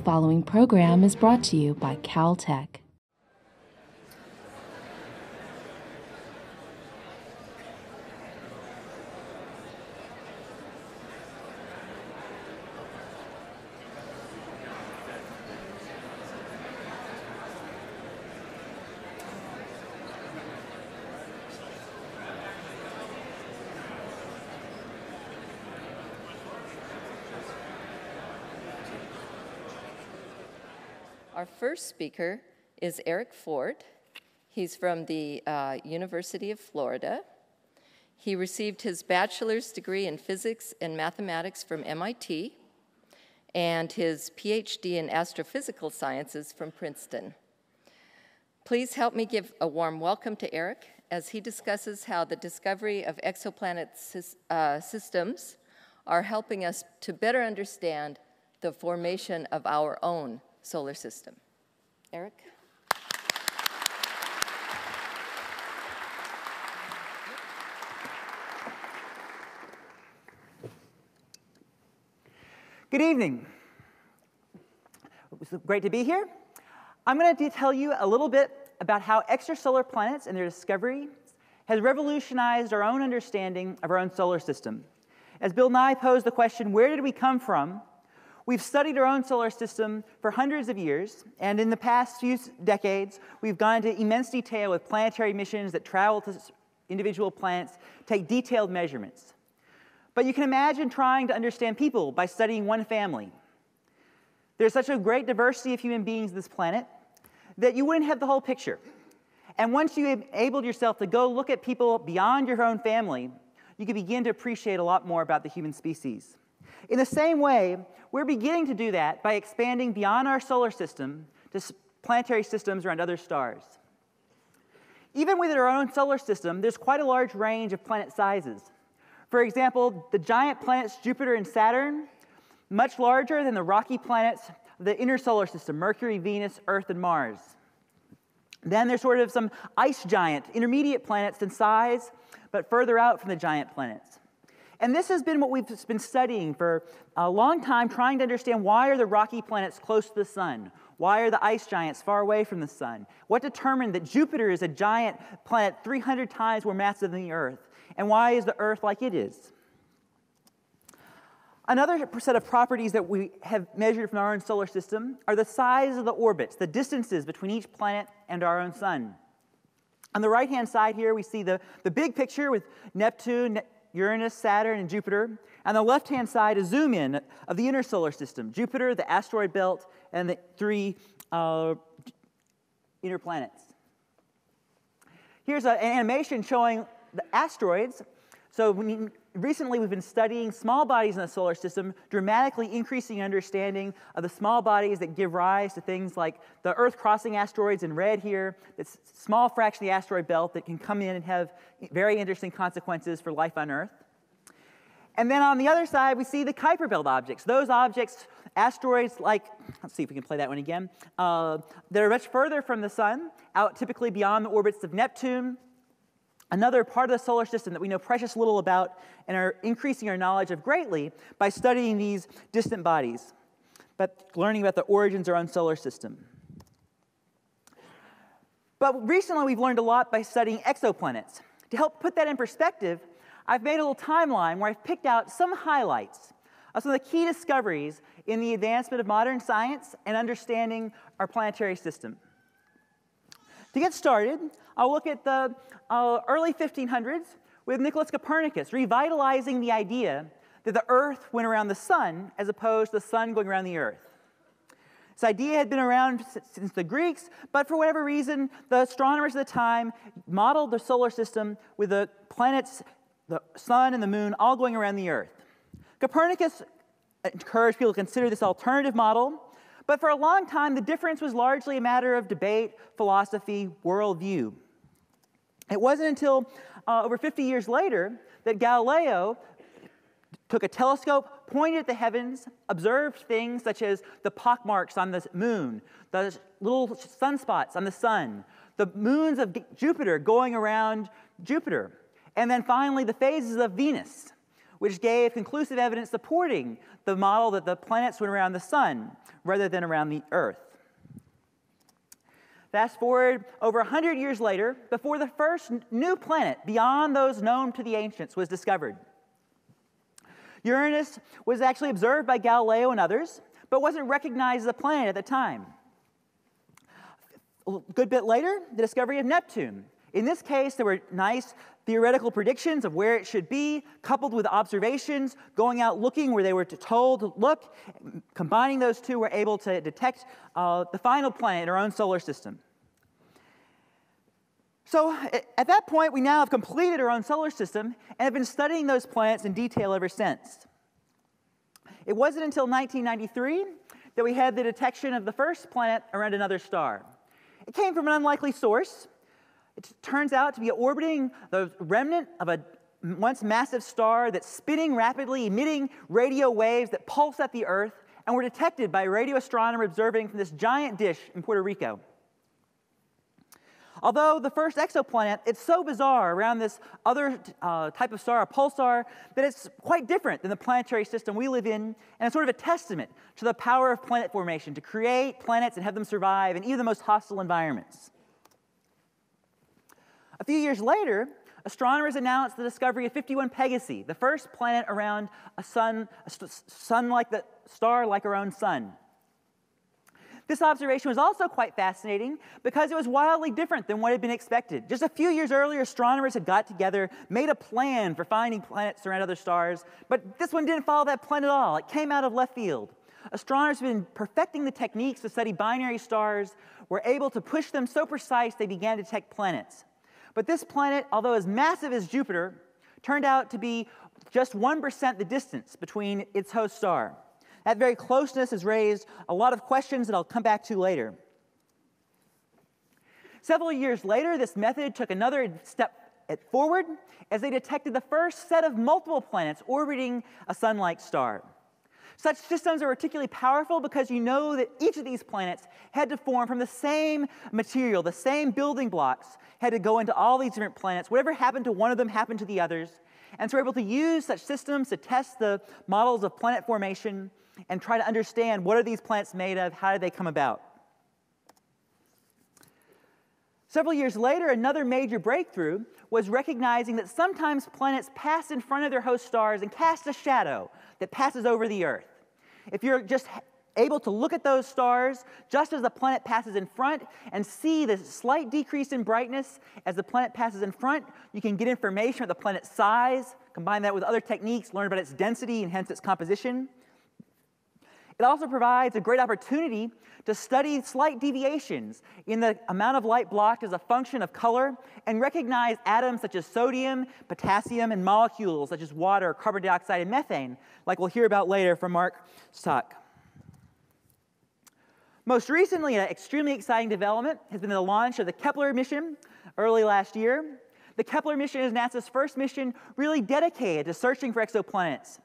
following program is brought to you by Caltech. Our first speaker is Eric Ford. He's from the University of Florida. He received his bachelor's degree in physics and mathematics from MIT and his PhD in astrophysical sciences from Princeton. Please help me give a warm welcome to Eric as he discusses how the discovery of exoplanet systems are helping us to better understand the formation of our own solar system. Eric? Good evening. It's great to be here. I'm going to tell you a little bit about how extrasolar planets and their discovery has revolutionized our own understanding of our own solar system. As Bill Nye posed the question, where did we come from? We've studied our own solar system for hundreds of years, and in the past few decades, we've gone into immense detail with planetary missions that travel to individual planets, take detailed measurements. But you can imagine trying to understand people by studying one family. There's such a great diversity of human beings on this planet that you wouldn't have the whole picture. And once you enabled yourself to go look at people beyond your own family, you can begin to appreciate a lot more about the human species. In the same way, we're beginning to do that by expanding beyond our solar system to planetary systems around other stars. Even within our own solar system, there's quite a large range of planet sizes. For example, the giant planets Jupiter and Saturn, much larger than the rocky planets of the inner solar system, Mercury, Venus, Earth, and Mars. Then there's sort of some ice giant, intermediate planets in size, but further out from the giant planets. And this has been what we've been studying for a long time, trying to understand why are the rocky planets close to the sun? Why are the ice giants far away from the sun? What determined that Jupiter is a giant planet 300 times more massive than the Earth? And why is the Earth like it is? Another set of properties that we have measured from our own solar system are the size of the orbits, the distances between each planet and our own sun. On the right-hand side here, we see the big picture with Neptune, Uranus, Saturn, and Jupiter. On the left-hand side, a zoom-in of the inner solar system, Jupiter, the asteroid belt, and the three inner planets. Here's an animation showing the asteroids. So recently, we've been studying small bodies in the solar system, dramatically increasing understanding of the small bodies that give rise to things like the Earth-crossing asteroids in red here, this small fraction of the asteroid belt that can come in and have very interesting consequences for life on Earth. And then on the other side, we see the Kuiper belt objects. Those objects, asteroids like, let's see if we can play that one again, that are much further from the sun, out typically beyond the orbits of Neptune, another part of the solar system that we know precious little about and are increasing our knowledge of greatly by studying these distant bodies, but learning about the origins of our own solar system. But recently, we've learned a lot by studying exoplanets. To help put that in perspective, I've made a little timeline where I've picked out some highlights of some of the key discoveries in the advancement of modern science and understanding our planetary system. To get started, I'll look at the early 1500s with Nicholas Copernicus revitalizing the idea that the Earth went around the sun as opposed to the sun going around the Earth. This idea had been around since the Greeks, but for whatever reason, the astronomers at the time modeled the solar system with the planets, the sun and the moon, all going around the Earth. Copernicus encouraged people to consider this alternative model, but for a long time, the difference was largely a matter of debate, philosophy, worldview. It wasn't until over 50 years later that Galileo took a telescope, pointed at the heavens, observed things such as the pockmarks on the moon, the little sunspots on the sun, the moons of Jupiter going around Jupiter, and then finally the phases of Venus, which gave conclusive evidence supporting the model that the planets went around the sun rather than around the Earth. Fast forward over 100 years later, before the first new planet beyond those known to the ancients was discovered. Uranus was actually observed by Galileo and others, but wasn't recognized as a planet at the time. A good bit later, the discovery of Neptune. In this case, there were nice theoretical predictions of where it should be, coupled with observations, going out looking where they were told to look. Combining those two, we're able to detect the final planet in our own solar system. So at that point, we now have completed our own solar system and have been studying those planets in detail ever since. It wasn't until 1993 that we had the detection of the first planet around another star. It came from an unlikely source. It turns out to be orbiting the remnant of a once massive star that's spinning rapidly, emitting radio waves that pulse at the Earth, and were detected by a radio astronomer observing from this giant dish in Puerto Rico. Although the first exoplanet, it's so bizarre around this other type of star, a pulsar, that it's quite different than the planetary system we live in, and it's sort of a testament to the power of planet formation to create planets and have them survive in even the most hostile environments. A few years later, astronomers announced the discovery of 51 Pegasi, the first planet around a sun-like the star like our own sun. This observation was also quite fascinating because it was wildly different than what had been expected. Just a few years earlier, astronomers had got together, made a plan for finding planets around other stars, but this one didn't follow that plan at all. It came out of left field. Astronomers have been perfecting the techniques to study binary stars, were able to push them so precise they began to detect planets. But this planet, although as massive as Jupiter, turned out to be just 1% the distance between its host star. That very closeness has raised a lot of questions that I'll come back to later. Several years later, this method took another step forward as they detected the first set of multiple planets orbiting a sun-like star. Such systems are particularly powerful because you know that each of these planets had to form from the same material, the same building blocks had to go into all these different planets. Whatever happened to one of them happened to the others. And so we're able to use such systems to test the models of planet formation and try to understand what are these planets made of, how did they come about. Several years later, another major breakthrough was recognizing that sometimes planets pass in front of their host stars and cast a shadow that passes over the Earth. If you're just able to look at those stars just as the planet passes in front and see the slight decrease in brightness as the planet passes in front, you can get information about the planet's size, combine that with other techniques, learn about its density and hence its composition. It also provides a great opportunity to study slight deviations in the amount of light blocked as a function of color and recognize atoms such as sodium, potassium, and molecules such as water, carbon dioxide, and methane, like we'll hear about later from Mark's talk. Most recently, an extremely exciting development has been the launch of the Kepler mission early last year. The Kepler mission is NASA's first mission really dedicated to searching for exoplanets.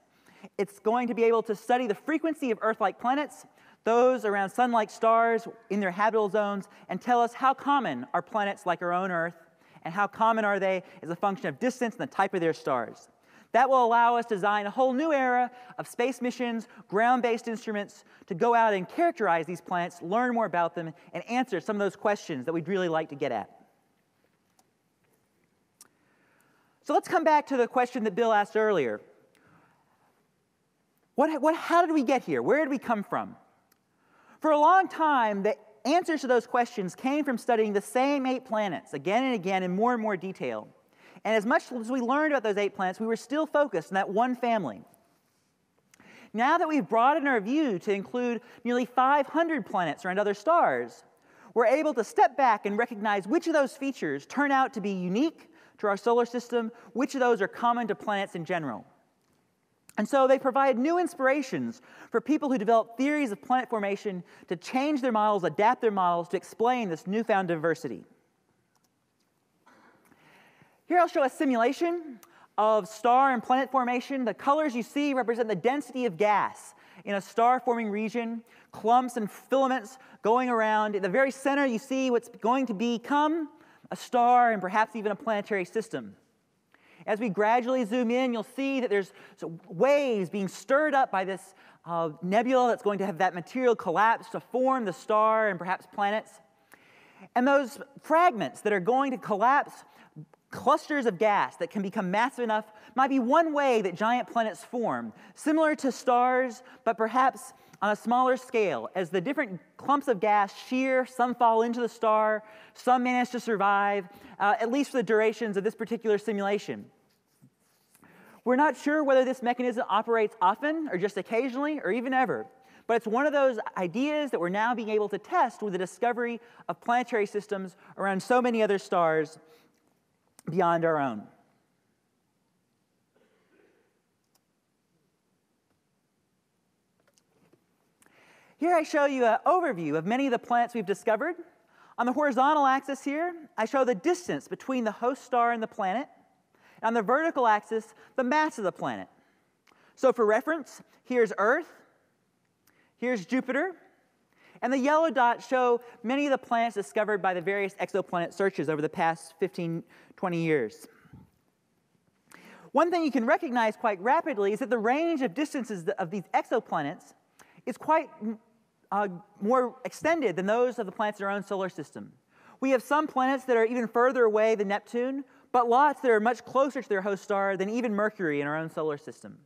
It's going to be able to study the frequency of Earth-like planets, those around sun-like stars in their habitable zones, and tell us how common are planets like our own Earth, and how common are they as a function of distance and the type of their stars. That will allow us to design a whole new era of space missions, ground-based instruments, to go out and characterize these planets, learn more about them, and answer some of those questions that we'd really like to get at. So let's come back to the question that Bill asked earlier. How did we get here? Where did we come from? For a long time, the answers to those questions came from studying the same 8 planets again and again in more and more detail. And as much as we learned about those 8 planets, we were still focused on that one family. Now that we've broadened our view to include nearly 500 planets around other stars, we're able to step back and recognize which of those features turn out to be unique to our solar system, which of those are common to planets in general. And so they provide new inspirations for people who develop theories of planet formation to change their models, adapt their models to explain this newfound diversity. Here I'll show a simulation of star and planet formation. The colors you see represent the density of gas in a star-forming region, clumps and filaments going around. In the very center, you see what's going to become a star and perhaps even a planetary system. As we gradually zoom in, you'll see that there's waves being stirred up by this nebula that's going to have that material collapse to form the star and perhaps planets. And those fragments that are going to collapse, clusters of gas that can become massive enough, might be one way that giant planets form, similar to stars, but perhaps on a smaller scale. As the different clumps of gas shear, some fall into the star, some manage to survive, at least for the durations of this particular simulation. We're not sure whether this mechanism operates often, or just occasionally, or even ever. But it's one of those ideas that we're now being able to test with the discovery of planetary systems around so many other stars beyond our own. Here I show you an overview of many of the planets we've discovered. On the horizontal axis here, I show the distance between the host star and the planet. And on the vertical axis, the mass of the planet. So for reference, here's Earth, here's Jupiter, and the yellow dots show many of the planets discovered by the various exoplanet searches over the past 15, 20 years. One thing you can recognize quite rapidly is that the range of distances of these exoplanets is quite more extended than those of the planets in our own solar system. We have some planets that are even further away than Neptune, but lots that are much closer to their host star than even Mercury in our own solar system.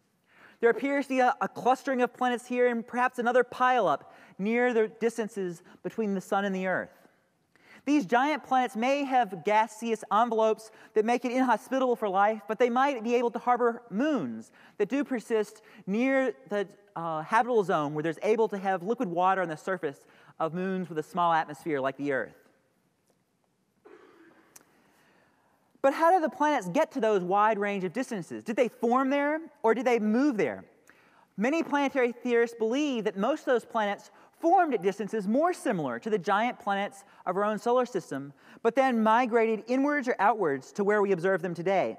There appears to be a clustering of planets here and perhaps another pileup near the distances between the Sun and the Earth. These giant planets may have gaseous envelopes that make it inhospitable for life, but they might be able to harbor moons that do persist near the habitable zone where there's able to have liquid water on the surface of moons with a small atmosphere like the Earth. But how did the planets get to those wide range of distances? Did they form there, or did they move there? Many planetary theorists believe that most of those planets formed at distances more similar to the giant planets of our own solar system, but then migrated inwards or outwards to where we observe them today.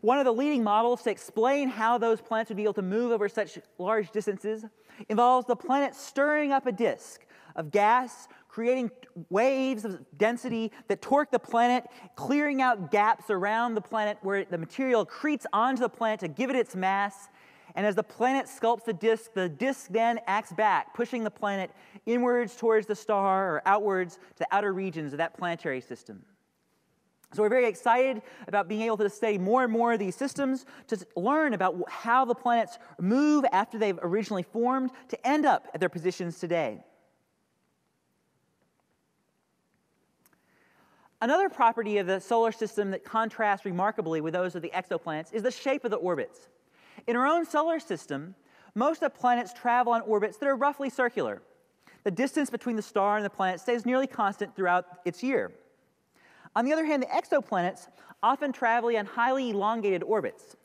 One of the leading models to explain how those planets would be able to move over such large distances involves the planet stirring up a disk of gas, creating waves of density that torque the planet, clearing out gaps around the planet where the material accretes onto the planet to give it its mass. And as the planet sculpts the disk then acts back, pushing the planet inwards towards the star or outwards to the outer regions of that planetary system. So we're very excited about being able to study more and more of these systems to learn about how the planets move after they've originally formed to end up at their positions today. Another property of the solar system that contrasts remarkably with those of the exoplanets is the shape of the orbits. In our own solar system, most of the planets travel on orbits that are roughly circular. The distance between the star and the planet stays nearly constant throughout its year. On the other hand, the exoplanets often travel on highly elongated orbits.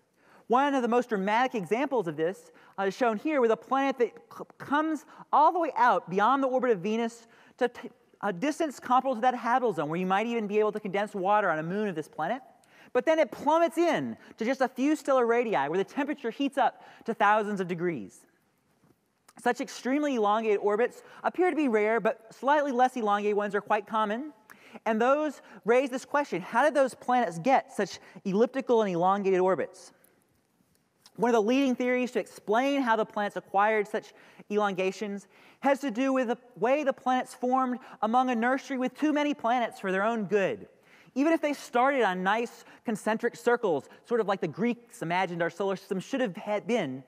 One of the most dramatic examples of this is shown here with a planet that comes all the way out beyond the orbit of Venus to a distance comparable to that habitable zone, where you might even be able to condense water on a moon of this planet. But then it plummets in to just a few stellar radii, where the temperature heats up to thousands of degrees. Such extremely elongated orbits appear to be rare, but slightly less elongated ones are quite common. And those raise this question: how did those planets get such elliptical and elongated orbits? One of the leading theories to explain how the planets acquired such elongations has to do with the way the planets formed among a nursery with too many planets for their own good. Even if they started on nice concentric circles, sort of like the Greeks imagined our solar system should have been,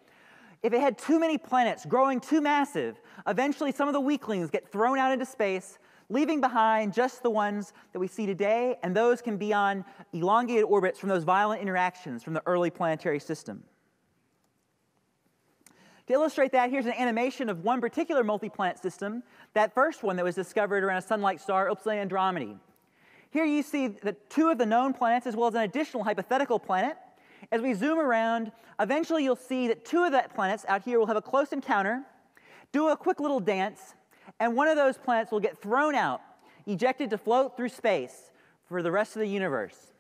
if it had too many planets growing too massive, eventually some of the weaklings get thrown out into space, leaving behind just the ones that we see today, and those can be on elongated orbits from those violent interactions from the early planetary system. To illustrate that, here's an animation of one particular multi-planet system, that first one that was discovered around a sun-like star, Upsilon Andromedae. Here you see the two of the known planets as well as an additional hypothetical planet. As we zoom around, eventually you'll see that two of the planets out here will have a close encounter, do a quick little dance, and one of those planets will get thrown out, ejected to float through space for the rest of the universe.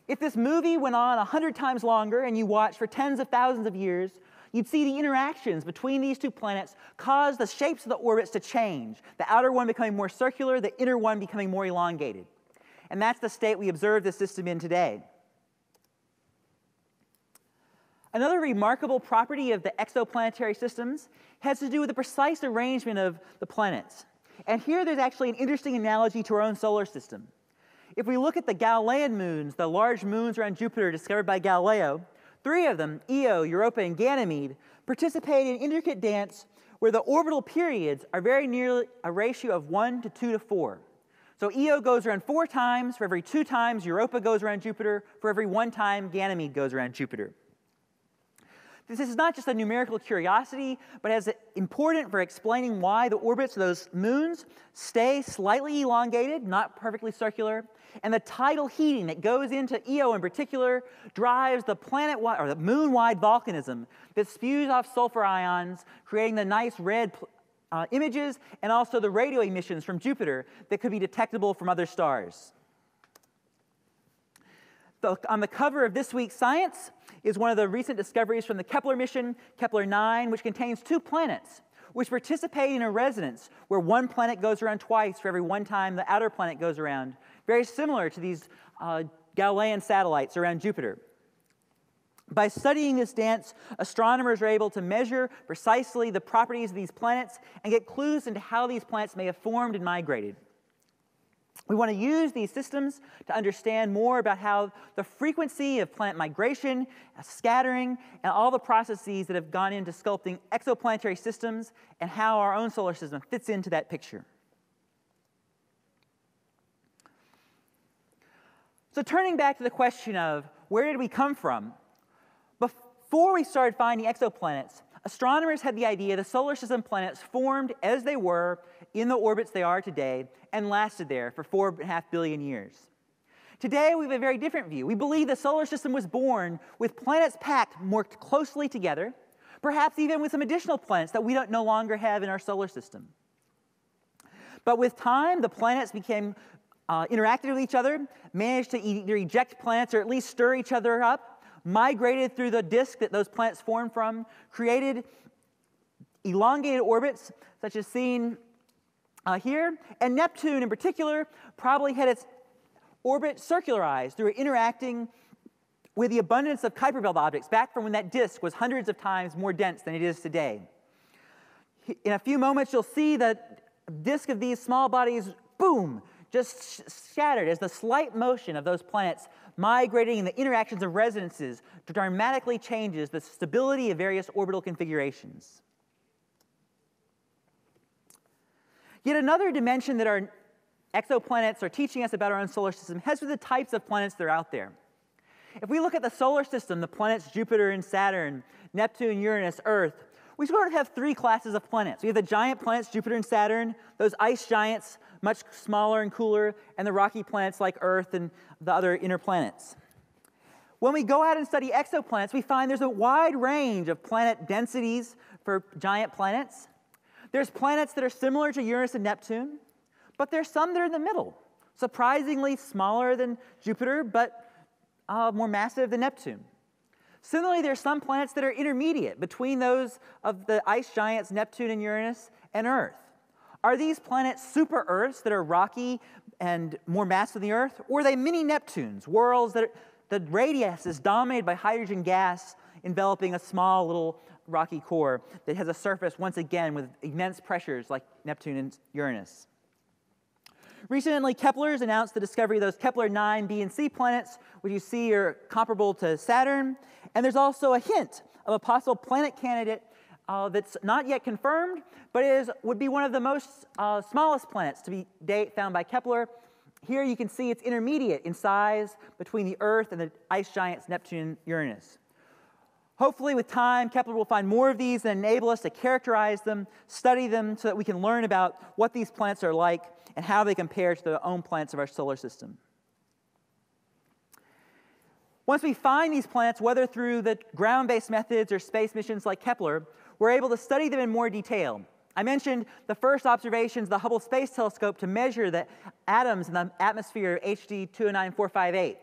If this movie went on 100 times longer and you watched for tens of thousands of years, you'd see the interactions between these two planets cause the shapes of the orbits to change, the outer one becoming more circular, the inner one becoming more elongated. And that's the state we observe this system in today. Another remarkable property of the exoplanetary systems has to do with the precise arrangement of the planets. And here there's actually an interesting analogy to our own solar system. If we look at the Galilean moons, the large moons around Jupiter discovered by Galileo, 3 of them, Io, Europa, and Ganymede, participate in intricate dance where the orbital periods are very nearly a ratio of 1 to 2 to 4. So Io goes around 4 times. For every 2 times, Europa goes around Jupiter. For every 1 time, Ganymede goes around Jupiter. This is not just a numerical curiosity, but is important for explaining why the orbits of those moons stay slightly elongated, not perfectly circular, and the tidal heating that goes into Io in particular drives the planet-wide or the moon-wide volcanism that spews off sulfur ions, creating the nice red images and also the radio emissions from Jupiter that could be detectable from other stars. On the cover of this week's Science is one of the recent discoveries from the Kepler mission, Kepler 9, which contains 2 planets, which participate in a resonance where one planet goes around twice for every 1 time the outer planet goes around, very similar to these Galilean satellites around Jupiter. By studying this dance, astronomers are able to measure precisely the properties of these planets and get clues into how these planets may have formed and migrated. We want to use these systems to understand more about how the frequency of planet migration, scattering, and all the processes that have gone into sculpting exoplanetary systems and how our own solar system fits into that picture. So turning back to the question of where did we come from, before we started finding exoplanets, astronomers had the idea the solar system planets formed as they were in the orbits they are today and lasted there for 4.5 billion years. Today, we have a very different view. We believe the solar system was born with planets packed more closely together, perhaps even with some additional planets that we no longer have in our solar system. But with time, the planets became interacted with each other, managed to either eject planets or at least stir each other up, migrated through the disk that those planets formed from, created elongated orbits, such as seen here. And Neptune, in particular, probably had its orbit circularized through interacting with the abundance of Kuiper Belt objects back from when that disk was hundreds of times more dense than it is today. In a few moments, you'll see the disk of these small bodies, boom, just shattered as the slight motion of those planets migrating and the interactions of resonances dramatically changes the stability of various orbital configurations. Yet another dimension that our exoplanets are teaching us about our own solar system has to do with the types of planets that are out there. If we look at the solar system, the planets Jupiter and Saturn, Neptune, Uranus, Earth, we sort of have 3 classes of planets. We have the giant planets, Jupiter and Saturn, those ice giants, much smaller and cooler, and the rocky planets like Earth and the other inner planets. When we go out and study exoplanets, we find there's a wide range of planet densities for giant planets. There's planets that are similar to Uranus and Neptune, but there's some that are in the middle, surprisingly smaller than Jupiter, but more massive than Neptune. Similarly, there's some planets that are intermediate between those of the ice giants Neptune and Uranus and Earth. Are these planets super Earths that are rocky and more massive than the Earth, or are they mini Neptunes, worlds that the radius is dominated by hydrogen gas enveloping a small little rocky core that has a surface, once again, with immense pressures like Neptune and Uranus? Recently, Kepler's announced the discovery of those Kepler 9 B and C planets, which you see are comparable to Saturn. And there's also a hint of a possible planet candidate that's not yet confirmed, but would be one of the most smallest planets to be found by Kepler. Here you can see it's intermediate in size between the Earth and the ice giants Neptune and Uranus. Hopefully, with time, Kepler will find more of these and enable us to characterize them, study them, so that we can learn about what these planets are like and how they compare to the own planets of our solar system. Once we find these planets, whether through the ground-based methods or space missions like Kepler, we're able to study them in more detail. I mentioned the first observations of the Hubble Space Telescope to measure the atoms in the atmosphere of HD 209458.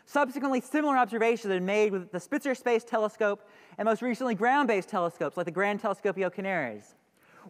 Subsequently, similar observations have been made with the Spitzer Space Telescope and most recently ground-based telescopes like the Gran Telescopio Canaris.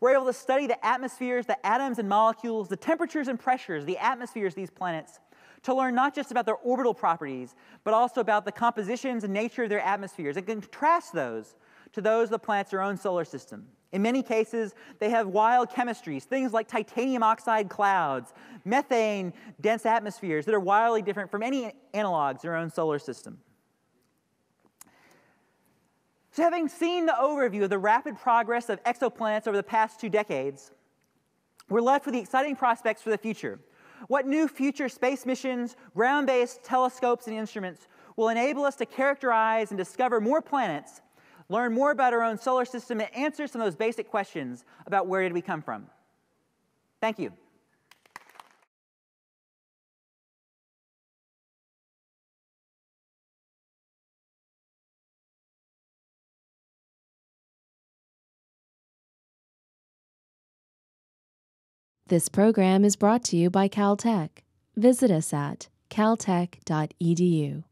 We're able to study the atmospheres, the atoms and molecules, the temperatures and pressures, the atmospheres of these planets to learn not just about their orbital properties, but also about the compositions and nature of their atmospheres, and contrast those to those of the planet's own solar system. In many cases, they have wild chemistries, things like titanium oxide clouds, methane-dense atmospheres that are wildly different from any analogs in our own solar system. So having seen the overview of the rapid progress of exoplanets over the past 2 decades, we're left with the exciting prospects for the future. What new future space missions, ground-based telescopes and instruments will enable us to characterize and discover more planets, learn more about our own solar system, and answer some of those basic questions about where did we come from? Thank you. This program is brought to you by Caltech. Visit us at caltech.edu.